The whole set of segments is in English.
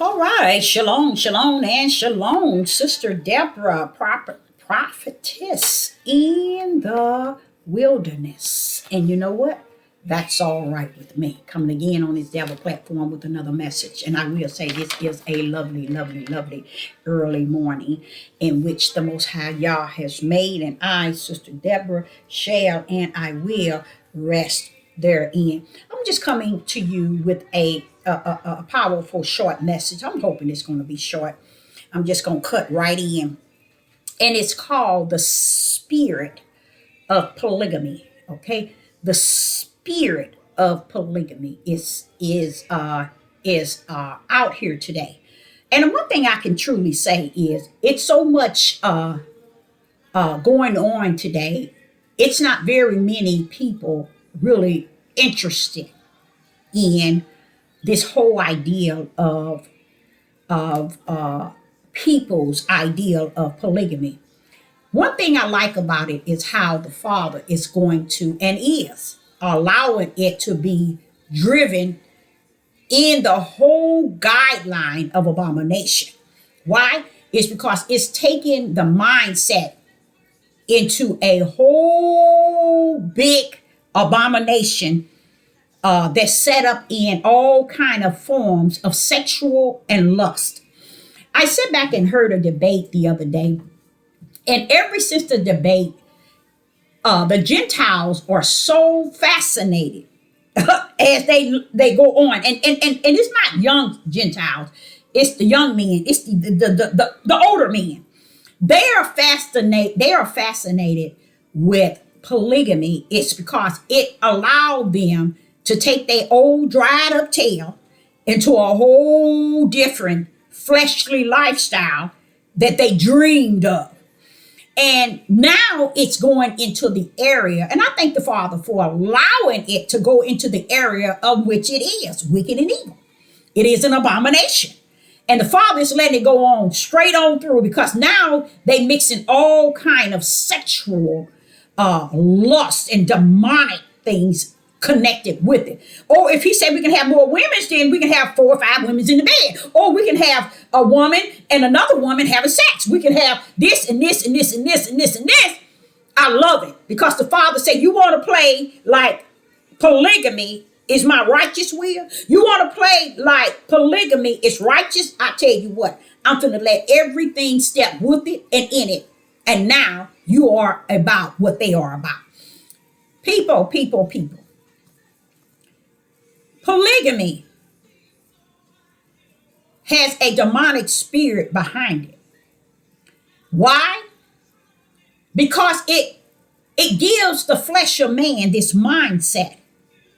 All right, shalom, shalom, and shalom, Sister Deborah, prophetess in the wilderness. And you know what? That's all right with me. Coming again on this Devil platform with another message. And I will say this is a lovely, lovely, lovely early morning in which the Most High Yah has made. And I, Sister Deborah, shall and I will rest therein. I'm just coming to you with a powerful short message. I'm hoping it's going to be short. I'm just going to cut right in. And it's called the spirit of polygamy. Okay, the spirit of polygamy is out here today. And one thing I can truly say is it's so much going on today. It's not very many people really interested in this whole idea of people's ideal of polygamy. One thing I like about it is how the Father is going to and is allowing it to be driven in the whole guideline of abomination. Why? It's because it's taking the mindset into a whole big abomination that's set up in all kind of forms of sexual and lust. I sat back and heard a debate the other day, and ever since the debate, the Gentiles are so fascinated as they go on, and it's not young Gentiles, it's the young men, it's the older men. They are fascinated. They are fascinated with polygamy. It's because it allowed them to take their old dried up tail into a whole different fleshly lifestyle that they dreamed of. And now it's going into the area, and I thank the Father for allowing it to go into the area of which it is wicked and evil. It is an abomination. And the Father is letting it go on straight on through because now they mixing all kind of sexual lust and demonic things connected with it. Or if he said we can have more women, then we can have 4 or 5 women in the bed. Or we can have a woman and another woman having sex. We can have this and this and this and this and this and this. I love it because the Father said, you want to play like polygamy is my righteous will? You want to play like polygamy is righteous? I tell you what, I'm going to let everything step with it and in it. And now you are about what they are about. People. Polygamy has a demonic spirit behind it. Why? Because it gives the flesh of man this mindset,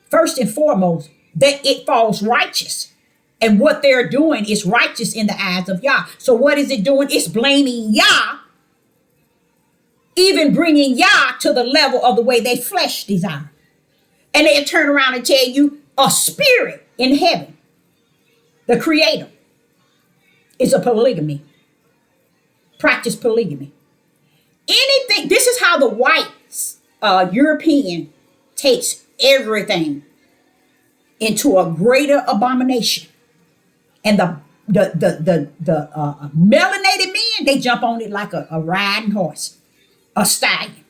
first and foremost, that it falls righteous. And what they're doing is righteous in the eyes of Yah. So what is it doing? It's blaming Yah, even bringing Yah to the level of the way they flesh desire. And they'll turn around and tell you a spirit in heaven, the creator, is a polygamy. Practice polygamy. Anything, this is how the whites, European, takes everything into a greater abomination. And the melanated men, they jump on it like a riding horse, a stallion.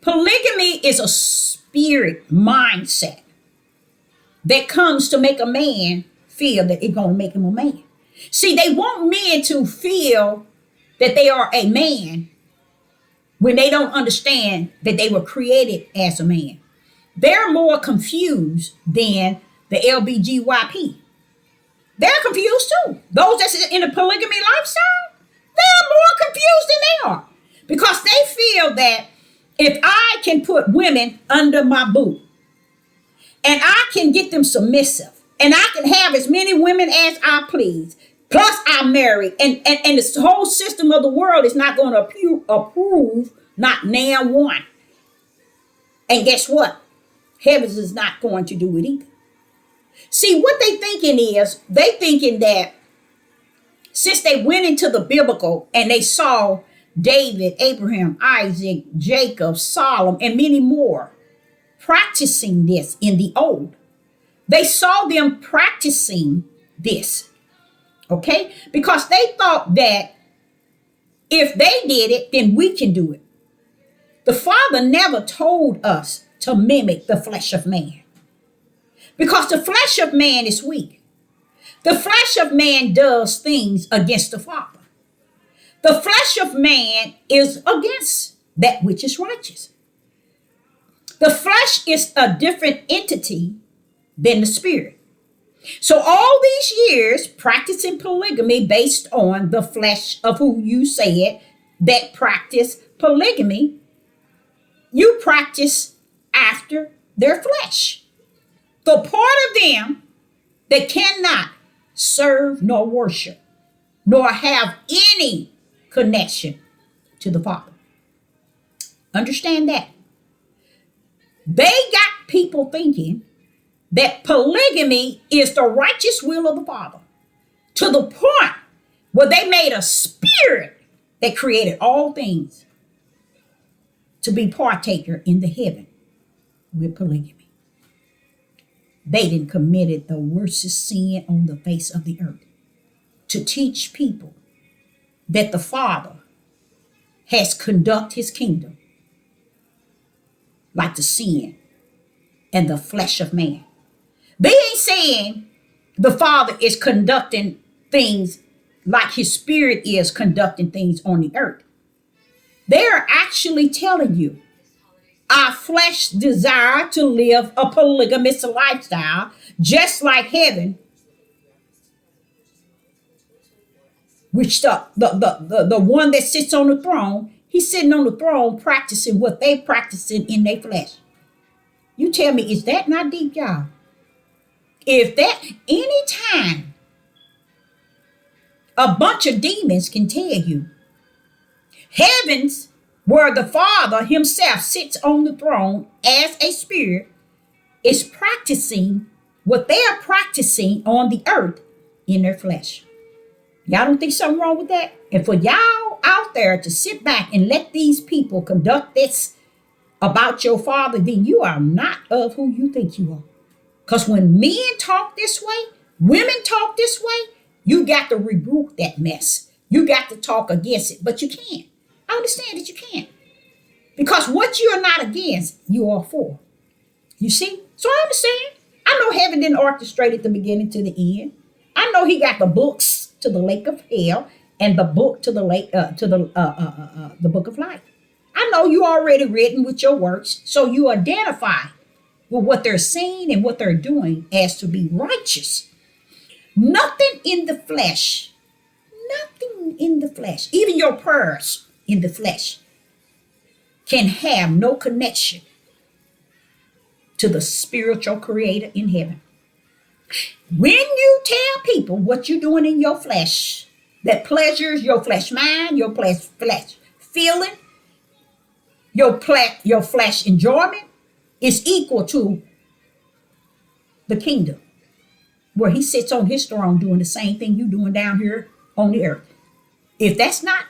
Polygamy is a spirit mindset that comes to make a man feel that it's going to make him a man. See, they want men to feel that they are a man when they don't understand that they were created as a man. They're more confused than the LBGYP. They're confused too. Those that's in a polygamy lifestyle, they're more confused than they are because they feel that if I can put women under my boot and I can get them submissive and I can have as many women as I please, plus I'm married, and this whole system of the world is not going to approve not now one. And guess what? Heavens is not going to do it either. See, what they thinking is, they thinking that since they went into the biblical and they saw David, Abraham, Isaac, Jacob, Solomon, and many more practicing this in the old, they saw them practicing this Okay? Because they thought that if they did it, then we can do it. The Father never told us to mimic the flesh of man because the flesh of man is weak. The flesh of man does things against the Father. The flesh of man is against that which is righteous. The flesh is a different entity than the spirit. So all these years practicing polygamy based on the flesh of who you said that practice polygamy, you practice after their flesh. The part of them that cannot serve nor worship nor have any connection to the Father. Understand that. They got people thinking that polygamy is the righteous will of the Father to the point where they made a spirit that created all things to be partaker in the heaven with polygamy. They done committed the worstest sin on the face of the earth to teach people that the Father has conducted his kingdom like the sin and the flesh of man. They ain't saying the Father is conducting things like his spirit is conducting things on the earth. They're actually telling you our flesh desire to live a polygamous lifestyle, just like heaven, which the one that sits on the throne, he's sitting on the throne practicing what they practicing in their flesh. You tell me, is that not deep, y'all? If that anytime a bunch of demons can tell you heavens where the Father himself sits on the throne as a spirit is practicing what they are practicing on the earth in their flesh. Y'all don't think something wrong with that? And for y'all out there to sit back and let these people conduct this about your Father, then you are not of who you think you are. Because when men talk this way, women talk this way, you got to rebuke that mess. You got to talk against it, but you can't. I understand that you can't. Because what you are not against, you are for. You see? So I understand. I know heaven didn't orchestrate it the beginning to the end. I know he got the books to the lake of hell and the book to the lake the book of life. I know you already written with your works, so you identify with what they're saying and what they're doing as to be righteous. Nothing in the flesh, even your prayers in the flesh, can have no connection to the spiritual creator in heaven. When you tell people what you're doing in your flesh, that pleasures your flesh mind, your flesh feeling, your flesh enjoyment is equal to the kingdom where he sits on his throne doing the same thing you doing down here on the earth. If that's not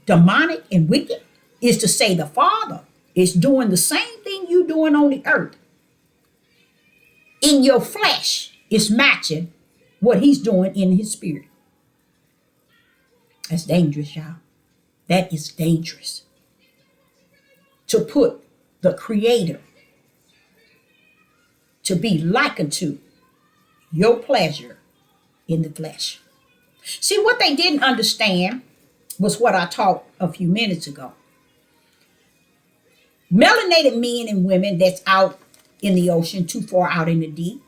demonic and wicked, is to say the Father is doing the same thing you doing on the earth in your flesh is matching what he's doing in his spirit. That's dangerous, y'all. That is dangerous. To put the creator to be likened to your pleasure in the flesh. See, what they didn't understand was what I taught a few minutes ago. Melanated men and women that's out in the ocean, too far out in the deep,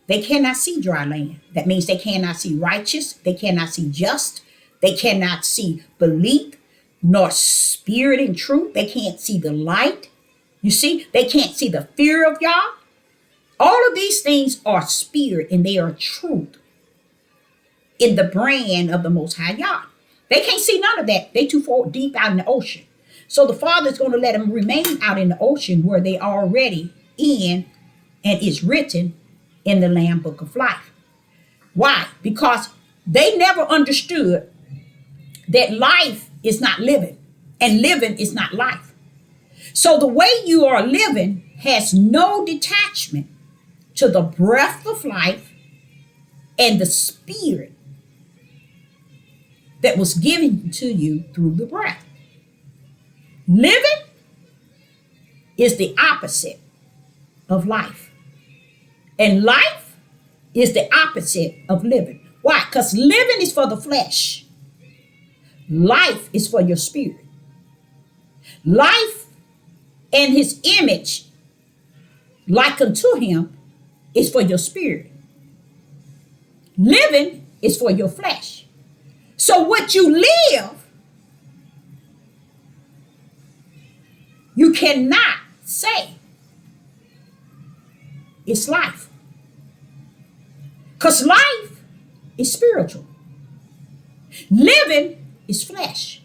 they cannot see dry land. That means they cannot see righteous, they cannot see just, they cannot see belief, nor spirit and truth. They can't see the light. You see, they can't see the fear of Yah. All of these things are spirit and they are truth in the brand of the Most High Yah. They can't see none of that. They too far deep out in the ocean. So the Father is going to let them remain out in the ocean where they are already in and is written in the Lamb Book of Life. Why? Because they never understood that life is not living and living is not life. So the way you are living has no detachment to the breath of life and the spirit that was given to you through the breath. Living is the opposite of life. And life is the opposite of living. Why? Because living is for the flesh. Life is for your spirit. Life and his image, like unto him, is for your spirit. Living is for your flesh. So what you live, you cannot say it's life. Because life is spiritual. Living is flesh.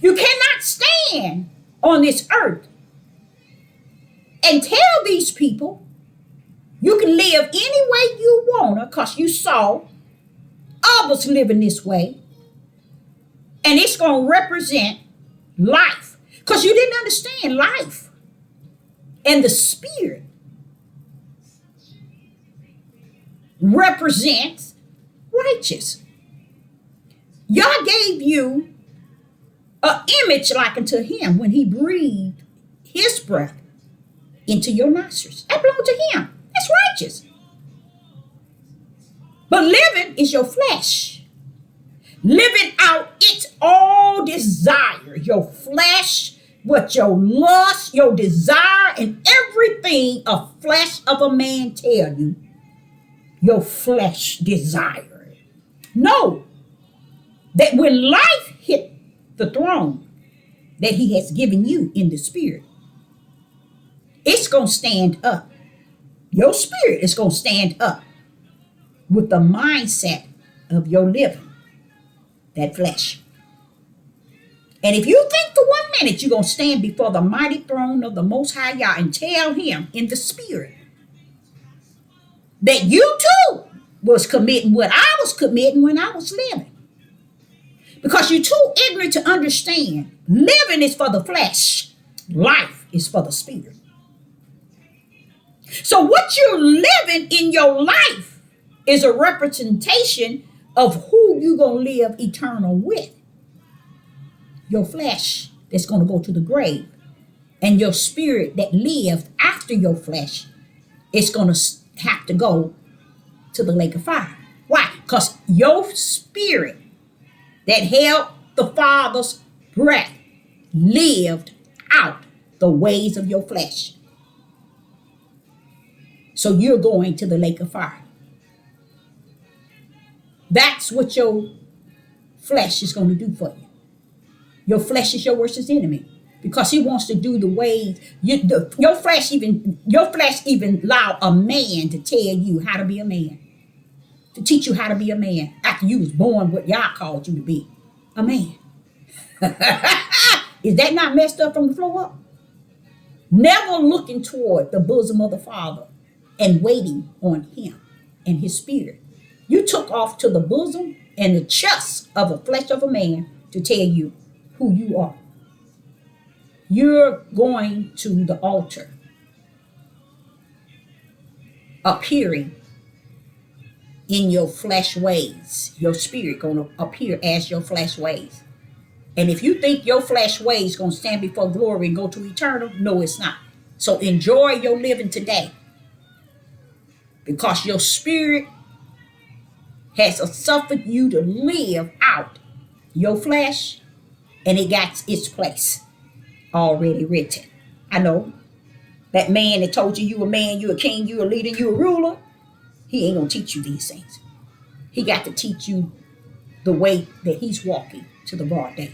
You cannot stand on this earth and tell these people you can live any way you want to because you saw others living this way, and it's going to represent life because you didn't understand life and the spirit represents righteous. Yah gave you an image like unto him when he breathed his breath into your nostrils. That belongs to him. That's righteous. But living is your flesh. Living out its all desire. Your flesh, what your lust, your desire, and everything a flesh of a man tell you, your flesh desire. Know that when life hit the throne that he has given you in the spirit, it's going to stand up. Your spirit is going to stand up with the mindset of your living, that flesh. And if you think for 1 minute you're going to stand before the mighty throne of the Most High Yah and tell him in the spirit that you too was committing what I was committing when I was living. Because you're too ignorant to understand. Living is for the flesh. Life is for the spirit. So what you're living in your life is a representation of who you're going to live eternal with. Your flesh that's going to go to the grave. And your spirit that lived after your flesh is going to have to go to the lake of fire. Why? Because your spirit that held the Father's breath lived out the ways of your flesh. So you're going to the lake of fire. That's what your flesh is going to do for you. Your flesh is your worst enemy because he wants to do the ways your flesh even allow a man to tell you how to be a man, to teach you how to be a man after you was born what Yah called you to be, a man. Is that not messed up from the floor up? Never looking toward the bosom of the Father and waiting on him and his spirit. You took off to the bosom and the chest of the flesh of a man to tell you who you are. You're going to the altar, appearing in your flesh ways. Your spirit going to appear as your flesh ways. And if you think your flesh ways going to stand before glory and go to eternal, no, it's not. So enjoy your living today, because your spirit has suffered you to live out your flesh, and it got its place already written. I know that man that told you a man, you a king, you a leader, you a ruler, he ain't gonna teach you these things. He got to teach you the way that he's walking to the broad day.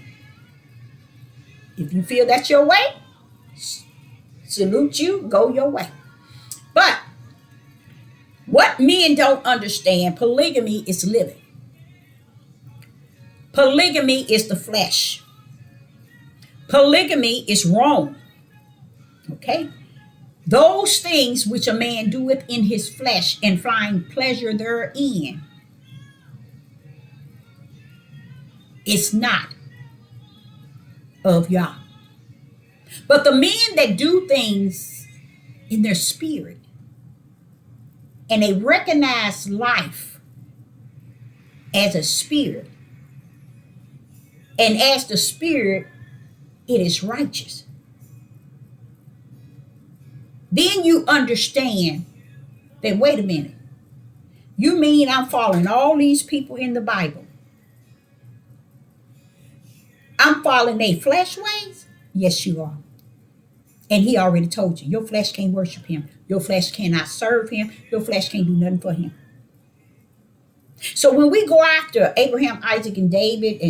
If you feel that's your way, salute you, go your way. But what men don't understand, polygamy is living. Polygamy is the flesh. Polygamy is wrong. Okay? Those things which a man doeth in his flesh and find pleasure therein is not of Yah. But the men that do things in their spirit and they recognize life as a spirit, And as the spirit, it is righteous. Then you understand that, wait a minute, you mean I'm following all these people in the Bible? I'm following their flesh ways? Yes, you are. And he already told you, your flesh can't worship him. Your flesh cannot serve him. Your flesh can't do nothing for him. So when we go after Abraham, Isaac, and David,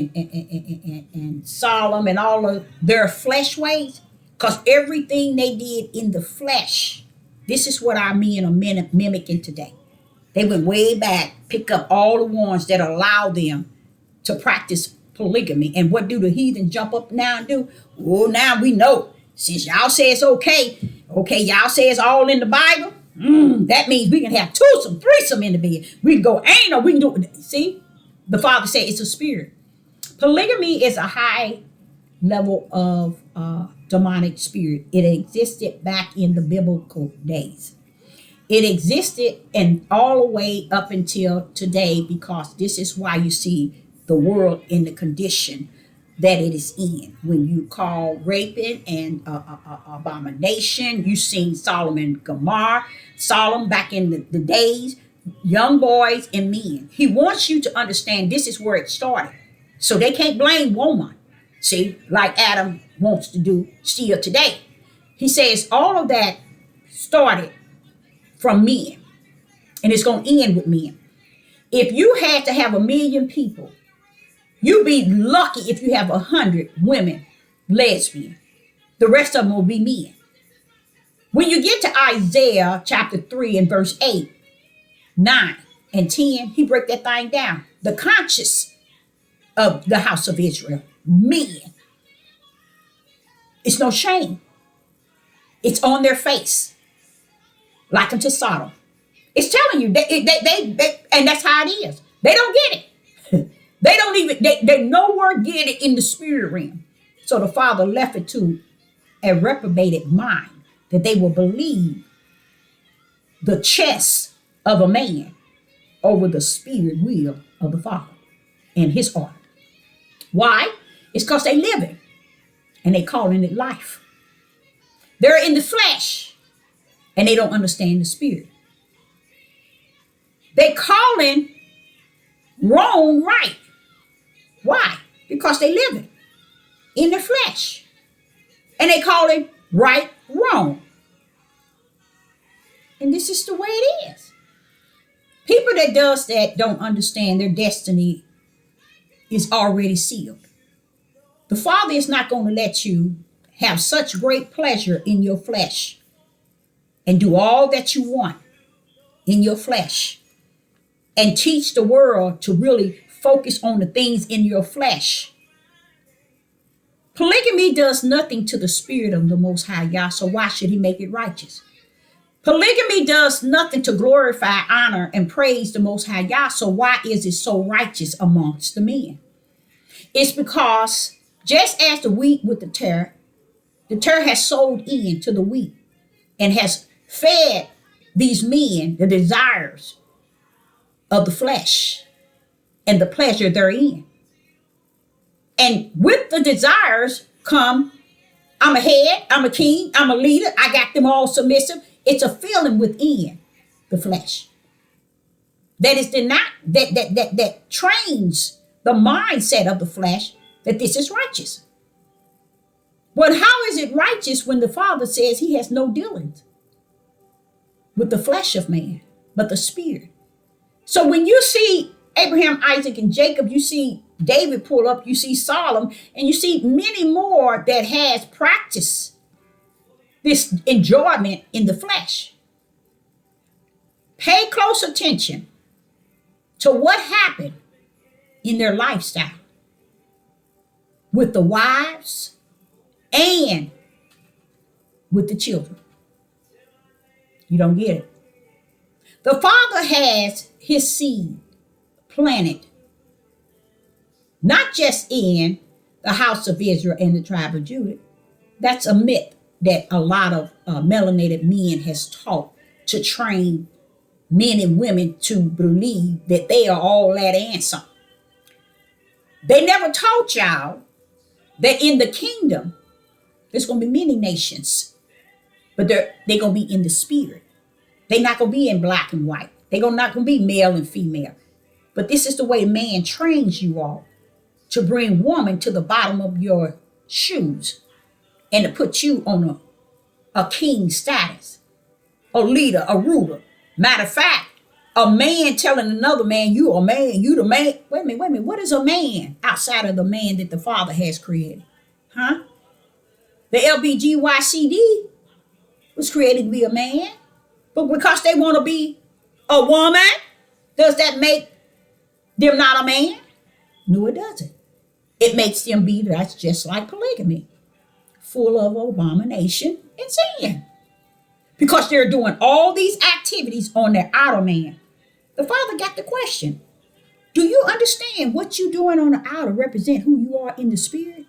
and Solomon, and all of their flesh ways, because everything they did in the flesh, this is what our men are mimicking today. They went way back, pick up all the ones that allow them to practice polygamy. And what do the heathen jump up now and do? Oh, now we know. Since y'all say it's okay, y'all say it's all in the Bible. That means we can have twosome, threesome in the bed. We can go anal, we can do it. See? The Father said it's a spirit. Polygamy is a high level of demonic spirit. It existed back in the biblical days. It existed and all the way up until today, because this is why you see the world in the condition that it is in. When you call raping and abomination, you seen Solomon Gomorrah, Solomon back in the days, young boys and men. He wants you to understand this is where it started. So they can't blame woman. See, like Adam wants to do still today. He says all of that started from men, and it's going to end with men. If you had to have 1 million people, you'd be lucky if you have 100 women lesbian. The rest of them will be men. When you get to Isaiah chapter 3 and verse 8, 9, and 10, he break that thing down. The conscience of the house of Israel, men. It's no shame. It's on their face. Like unto Sodom. It's telling you, they and that's how it is. They don't get it. They don't even, they nowhere get it in the spirit realm. So the Father left it to a reprobated mind, that they will believe the chess of a man over the spirit will of the Father and his order. Why? It's because they live it and they calling it life. They're in the flesh and they don't understand the spirit. They calling wrong right. Why? Because they live it in the flesh. And they call it right wrong. And this is the way it is. People that does that don't understand their destiny is already sealed. The Father is not going to let you have such great pleasure in your flesh and do all that you want in your flesh and teach the world to really focus on the things in your flesh. Polygamy does nothing to the spirit of the Most High Yah, so why should he make it righteous? Polygamy does nothing to glorify, honor, and praise the Most High Yah, so why is it so righteous amongst the men? It's because just as the wheat with the tare has sold in to the wheat and has fed these men the desires of the flesh and the pleasure therein. And with the desires come, I'm a head, I'm a king, I'm a leader, I got them all submissive. It's a feeling within the flesh that is that trains the mindset of the flesh that this is righteous. But how is it righteous when the Father says he has no dealings with the flesh of man, but the spirit? So when you see Abraham, Isaac, and Jacob, you see David pull up, you see Solomon, and you see many more that has practiced this enjoyment in the flesh. Pay close attention to what happened in their lifestyle with the wives and with the children. You don't get it. The Father has his seed planted not just in the house of Israel and the tribe of Judah. That's a myth that a lot of melanated men has taught to train men and women to believe that they are all that and some. They never taught y'all that in the kingdom, there's going to be many nations, but they're going to be in the spirit. They're not going to be in black and white. They're not going to be male and female. But this is the way man trains you all to bring woman to the bottom of your shoes and to put you on a king status, a leader, a ruler. Matter of fact, a man telling another man, you a man, you the man. Wait a minute. What is a man outside of the man that the Father has created? Huh? The LBGYCD was created to be a man. But because they want to be a woman, does that make them not a man? No, it doesn't. It makes them be, that's just like polygamy, full of abomination and sin. Because they're doing all these activities on their outer man. The Father got the question. Do you understand what you're doing on the outer represent who you are in the spirit?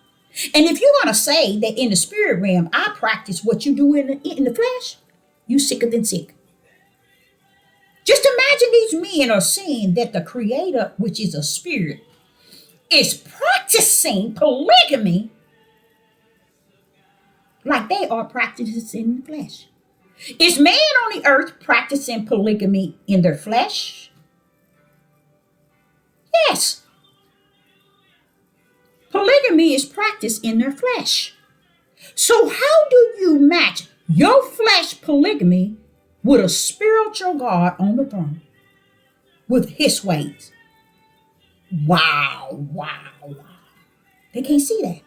And if you're going to say that in the spirit realm, I practice what you do in the flesh, you sicker than sick. Just imagine these men are saying that the creator, which is a spirit, is practicing polygamy like they are practicing the flesh. Is man on the earth practicing polygamy in their flesh? Yes. Polygamy is practiced in their flesh. So how do you match your flesh polygamy with a spiritual God on the throne with his ways? Wow. They can't see that.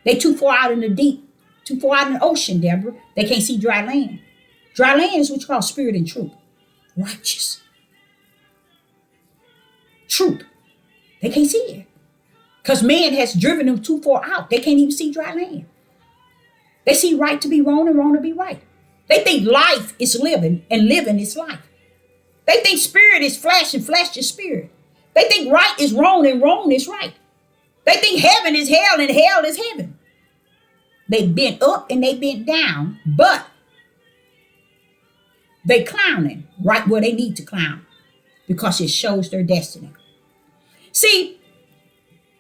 They too far out in the deep, too far out in the ocean, Deborah. They can't see dry land. Dry land is what you call spirit and truth. Righteous. Truth. They can't see it. Because man has driven them too far out. They can't even see dry land. They see right to be wrong and wrong to be right. They think life is living and living is life. They think spirit is flesh and flesh is spirit. They think right is wrong and wrong is right. They think heaven is hell and hell is heaven. They bent up and they bent down, but they clowning right where they need to clown because it shows their destiny. See,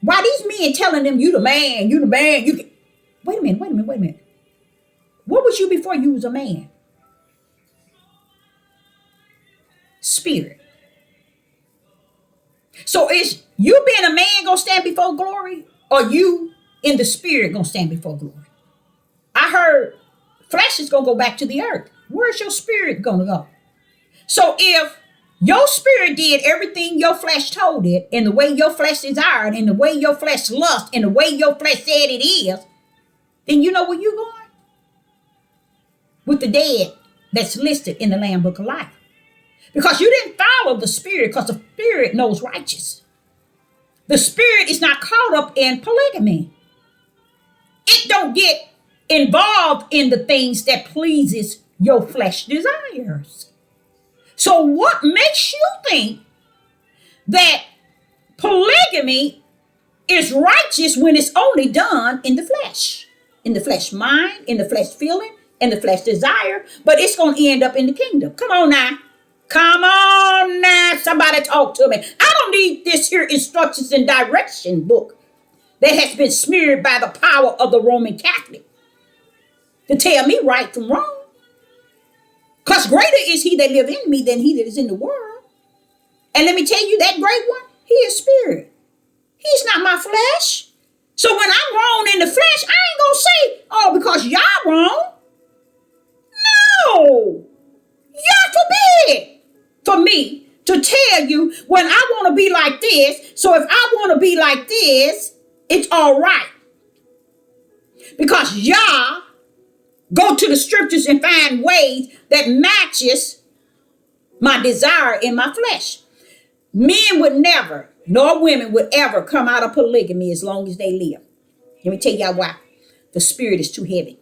why these men telling them you the man, you can... Wait a minute. What was you before you was a man? Spirit. So is you being a man gonna stand before glory, or you in the spirit gonna stand before glory? I heard flesh is gonna go back to the earth. Where's your spirit gonna go? So if your spirit did everything your flesh told it, and the way your flesh desired, and the way your flesh lust, and the way your flesh said it is, then you know where you're going? With the dead that's listed in the Lamb Book of Life. Because you didn't follow the spirit, because the spirit knows righteous. The spirit is not caught up in polygamy. It don't get involved in the things that pleases your flesh desires. So what makes you think that polygamy is righteous when it's only done in the flesh? In the flesh mind, in the flesh feeling, in the flesh desire, but it's going to end up in the kingdom. Come on now. Somebody talk to me. I don't need this here instructions and direction book that has been smeared by the power of the Roman Catholic to tell me right from wrong. Because greater is he that live in me than he that is in the world. And let me tell you, that great one, he is spirit. He's not my flesh. So when I'm wrong in the flesh, I ain't going to say, oh, because y'all wrong. No. God forbid for me to tell you when I want to be like this. So if I want to be like this, it's all right. Because y'all go to the scriptures and find ways that matches my desire in my flesh. Men would never, nor women would ever come out of polygamy as long as they live. Let me tell y'all why. The spirit is too heavy.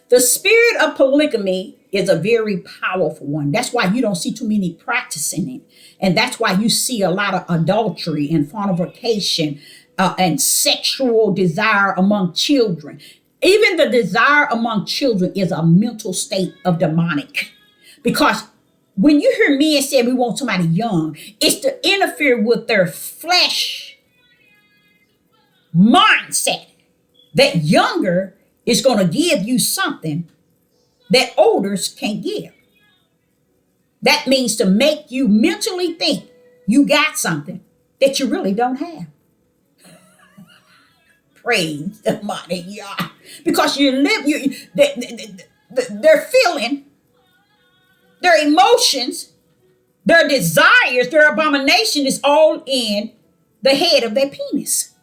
The spirit of polygamy is a very powerful one. That's why you don't see too many practicing it. And that's why you see a lot of adultery and fornication and sexual desire among children. Even the desire among children is a mental state of demonic. Because when you hear men say we want somebody young, it's to interfere with their flesh mindset that younger is going to give you something that olders can't give. That means to make you mentally think you got something that you really don't have. Praise the mighty God. Because they're feeling, their emotions, their desires, their abomination is all in the head of their penis.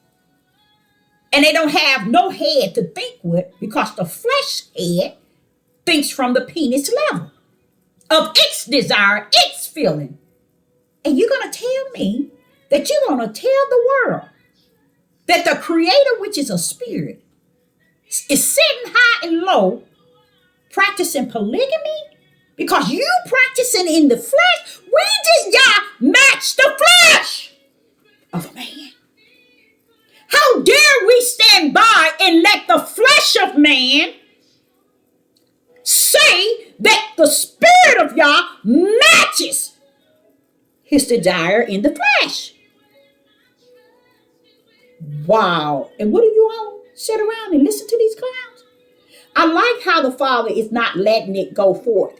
And they don't have no head to think with because the flesh head thinks from the penis level of its desire, its feeling. And you're going to tell me that you're going to tell the world that the creator, which is a spirit, is sitting high and low practicing polygamy because you practicing in the flesh. We just match the flesh of a man. How dare we stand by and let the flesh of man say that the spirit of Yah matches his desire in the flesh? Wow. And what do you all sit around and listen to these clowns? I like how the Father is not letting it go forth.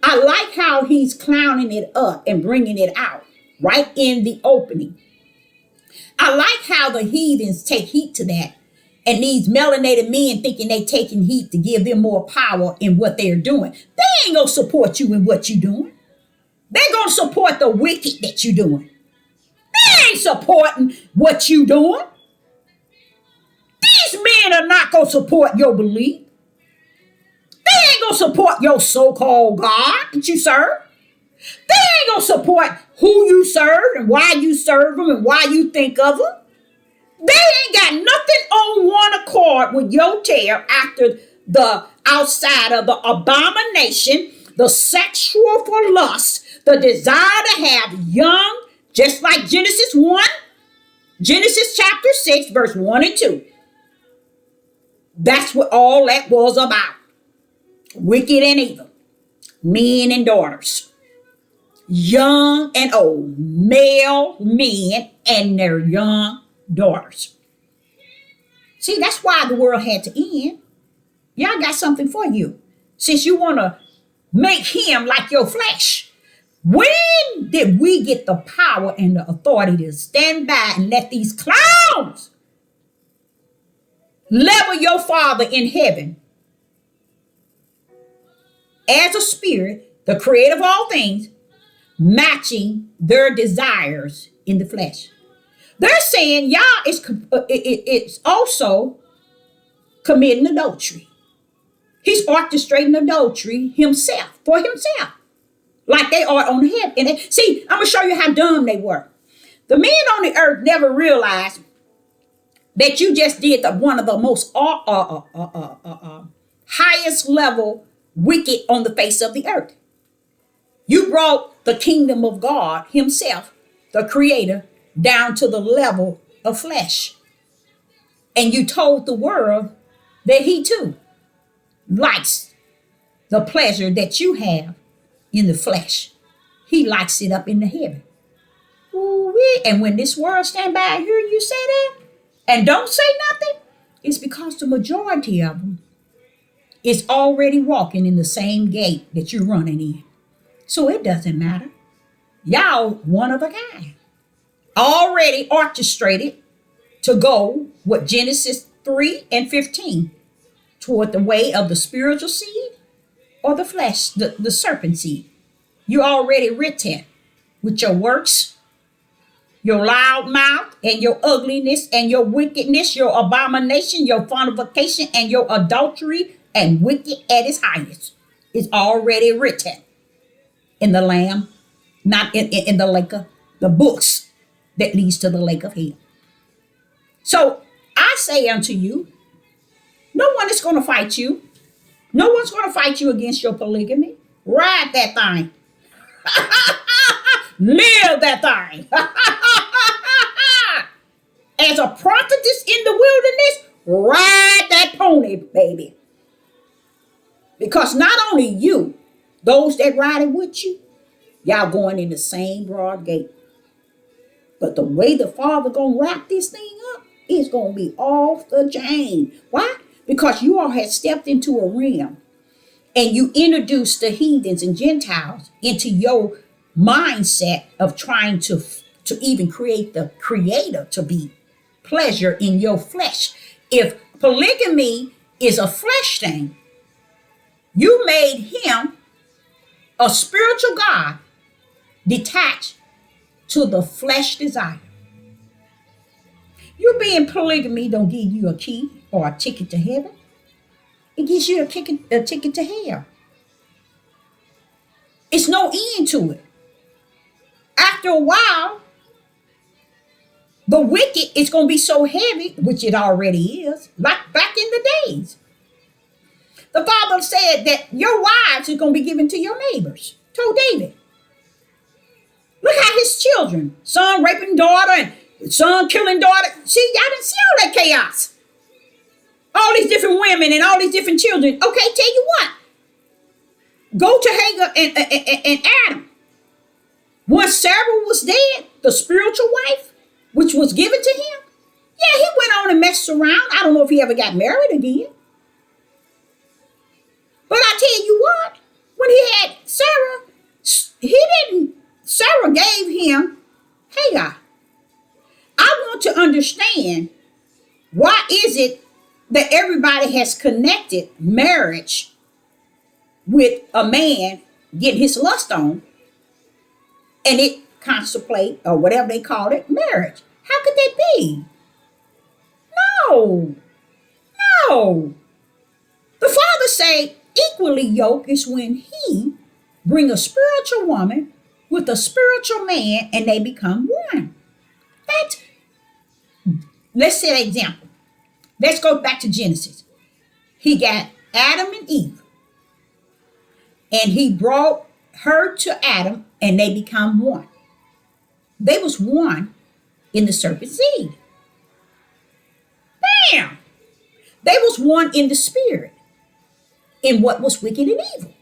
I like how he's clowning it up and bringing it out right in the opening. I like how the heathens take heed to that. And these melanated men thinking they taking heat to give them more power in what they're doing. They ain't going to support you in what you're doing. They're going to support the wicked that you're doing. They ain't supporting what you doing. These men are not going to support your belief. They ain't going to support your so-called God that you serve. They ain't going to support who you serve and why you serve them and why you think of them. They ain't got nothing on one accord with your tail after the outside of the abomination, the sexual for lust, the desire to have young, just like Genesis 1, Genesis chapter 6, verse 1 and 2. That's what all that was about. Wicked and evil, men and daughters, young and old, male men and their young daughters. See, that's why the world had to end. Y'all got something for you. Since you want to make him like your flesh. When did we get the power and the authority to stand by and let these clowns level your Father in heaven as a spirit, the creator of all things, matching their desires in the flesh? They're saying Yah is also committing adultery. He's orchestrating adultery himself, for himself, like they are on heaven. And see, I'm going to show you how dumb they were. The men on the earth never realized that you just did one of the most highest level wicked on the face of the earth. You brought the kingdom of God himself, the creator, down to the level of flesh. And you told the world that he too likes the pleasure that you have in the flesh. He likes it up in the heaven. Ooh-wee. And when this world stand by and hear you say that and don't say nothing, it's because the majority of them is already walking in the same gate that you're running in. So it doesn't matter. Y'all one of a kind. Already orchestrated to go with Genesis 3 and 15 toward the way of the spiritual seed or the flesh, the serpent seed. You already written with your works, your loud mouth and your ugliness and your wickedness, your abomination, your fornication and your adultery and wicked at its highest. It's already written in the Lamb, not in the lake of the books that leads to the lake of hell. So I say unto you, no one is going to fight you. No one's going to fight you against your polygamy. Ride that thing. Live that thing. As a prophetess in the wilderness, ride that pony, baby. Because not only you, those that riding with you, y'all going in the same broad gate. But the way the Father gonna wrap this thing up, is going to be off the chain. Why? Because you all had stepped into a realm and you introduced the heathens and Gentiles into your mindset of trying to even create the creator to be pleasure in your flesh. If polygamy is a flesh thing, you made him a spiritual God detached to the flesh desire. You being polygamy don't give you a key or a ticket to heaven. It gives you a ticket to hell. It's no end to it. After a while, the wicked is going to be so heavy, which it already is, like back in the days. The Father said that your wives is going to be given to your neighbors. Told David. Look how his children, son raping daughter and son killing daughter. See, y'all didn't see all that chaos. All these different women and all these different children. Okay, tell you what. Go to Hagar and Adam. Once Sarah was dead, the spiritual wife, which was given to him, yeah, he went on and messed around. I don't know if he ever got married again. But I tell you what, when he had Sarah, Sarah gave him Hagar. I want to understand, why is it that everybody has connected marriage with a man getting his lust on, and it contemplate, or whatever they call it, marriage? How could that be? No. The Father say equally yoked is when he bring a spiritual woman with a spiritual man and they become one. Let's say an example. Let's go back to Genesis. He got Adam and Eve, and he brought her to Adam, and they become one. They was one in the serpent's seed. Bam! They was one in the spirit, in what was wicked and evil.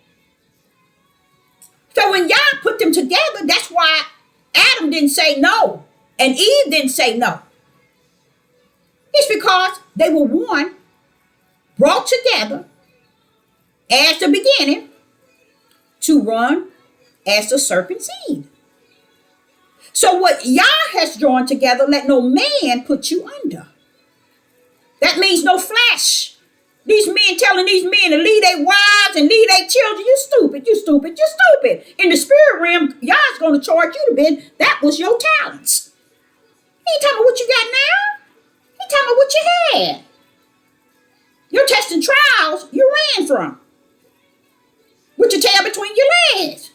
So when Yah put them together, that's why Adam didn't say no, and Eve didn't say no. It's because they were one, brought together as the beginning to run as the serpent's seed. So what Yah has drawn together, let no man put you under. That means no flesh. These men telling these men to leave their wives and leave their children. You stupid. In the spirit realm, Yah's going to charge you to be. That was your talents. He ain't talking about what you got now. He talking about what you had. Your tests and trials you ran from, with your tail between your legs,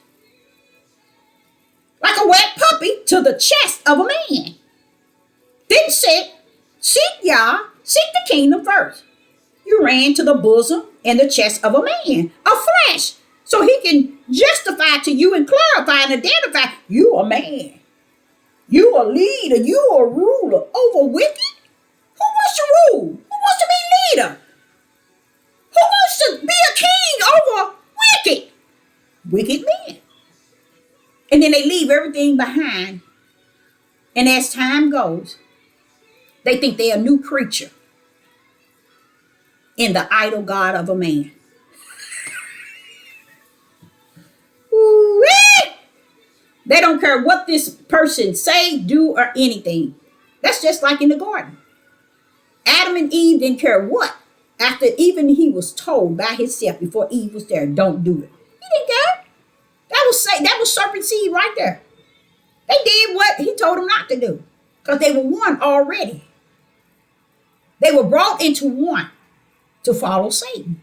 like a wet puppy to the chest of a man. Didn't seek Yah, seek the kingdom first. You ran to the bosom and the chest of a man, of flesh, so he can justify to you and clarify and identify you a man. You a leader, you a ruler over wicked. Who wants to rule? Who wants to be leader? Who wants to be a king over wicked? Wicked men. And then they leave everything behind. And as time goes, they think they're a new creature in the idol god of a man. Ooh-wee! They don't care what this person say, do, or anything. That's just like in the garden. Adam and Eve didn't care what. After even he was told by himself before Eve was there, don't do it. He didn't care. That was serpent seed right there. They did what he told them not to do, because they were one already. They were brought into one to follow Satan.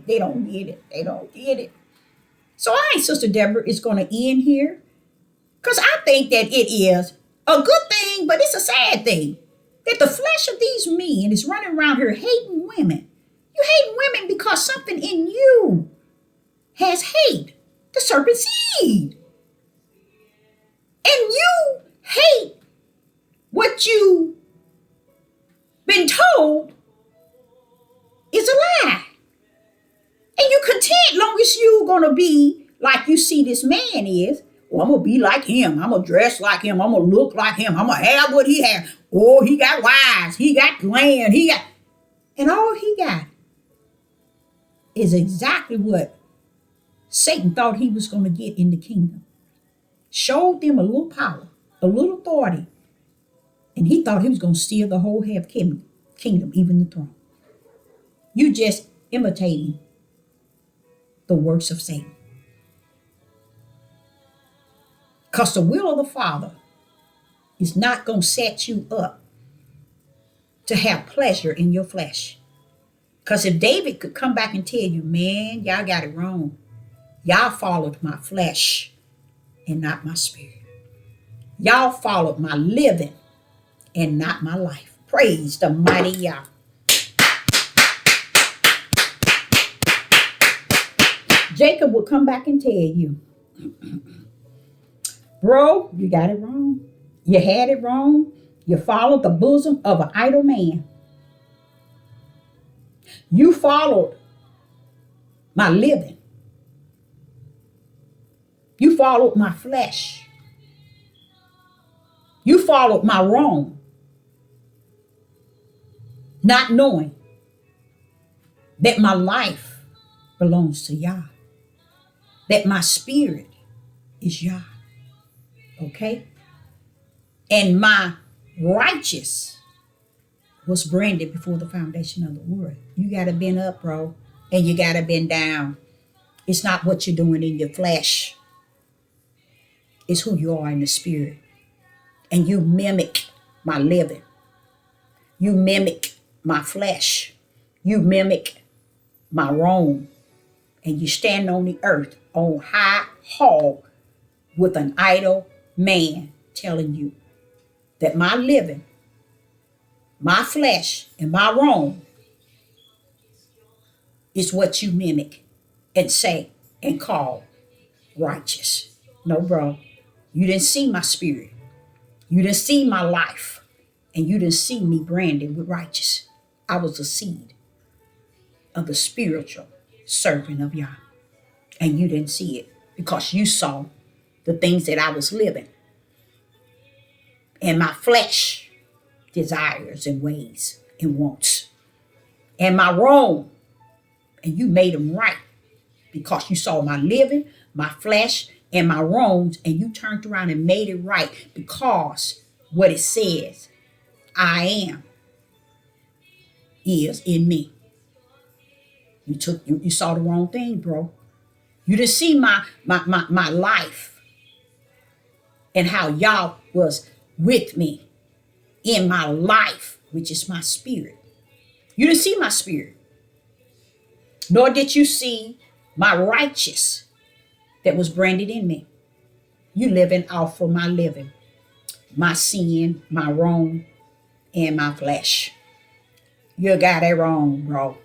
They don't get it. They don't get it. So Sister Deborah, is going to end here, because I think that it is a good thing, but it's a sad thing that the flesh of these men is running around here hating women. You hate women because something in you has hate, the serpent seed. And you hate what you've been told is a lie. And you content long as you're going to be like you see this man is, Oh, I'm going to be like him. I'm going to dress like him. I'm going to look like him. I'm going to have what he has. Oh, he got wives. He got land. And all he got is exactly what Satan thought he was going to get in the kingdom. Showed them a little power, a little authority. And he thought he was going to steal the whole half kingdom, even the throne. You just imitating the works of Satan. Because the will of the Father is not going to set you up to have pleasure in your flesh. Because if David could come back and tell you, man, y'all got it wrong. Y'all followed my flesh and not my spirit. Y'all followed my living and not my life. Praise the mighty Yah. Jacob will come back and tell you, bro, you got it wrong. You had it wrong. You followed the bosom of an idle man. You followed my living. You followed my flesh. You followed my wrong. Not knowing that my life belongs to Yah. That my spirit is Yah. Okay? And my righteous was branded before the foundation of the world. You got to bend up, bro. And you got to bend down. It's not what you're doing in your flesh. It's who you are in the spirit. And you mimic my living. You mimic my flesh. You mimic my wrong. And you stand on the earth on high hog with an idle man telling you that my living, my flesh, and my wrong is what you mimic and say and call righteous. No, bro. You didn't see my spirit. You didn't see my life. And you didn't see me branded with righteous. I was a seed of the spiritual servant of Yah. And you didn't see it because you saw the things that I was living. And my flesh desires and ways and wants. And my wrong. And you made them right because you saw my living, my flesh, and my wrongs, and you turned around and made it right because what it says, I am, is in me. You saw the wrong thing, bro. You didn't see my life and how y'all was with me in my life, which is my spirit. You didn't see my spirit. Nor did you see my righteous that was branded in me. You living off of my living, my sin, my wrong, and my flesh. You got it wrong, bro.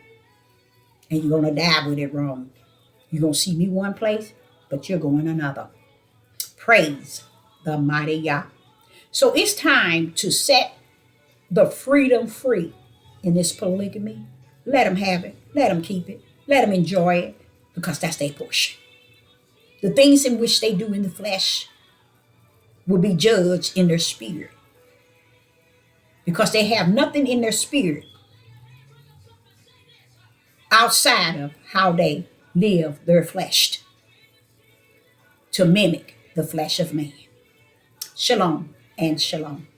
And you're going to die with it wrong. You're going to see me one place, but you're going another. Praise the mighty Yah. So it's time to set the freedom free in this polygamy. Let them have it. Let them keep it. Let them enjoy it because that's their portion. The things in which they do in the flesh will be judged in their spirit because they have nothing in their spirit outside of how they live their flesh to mimic the flesh of man. Shalom and shalom.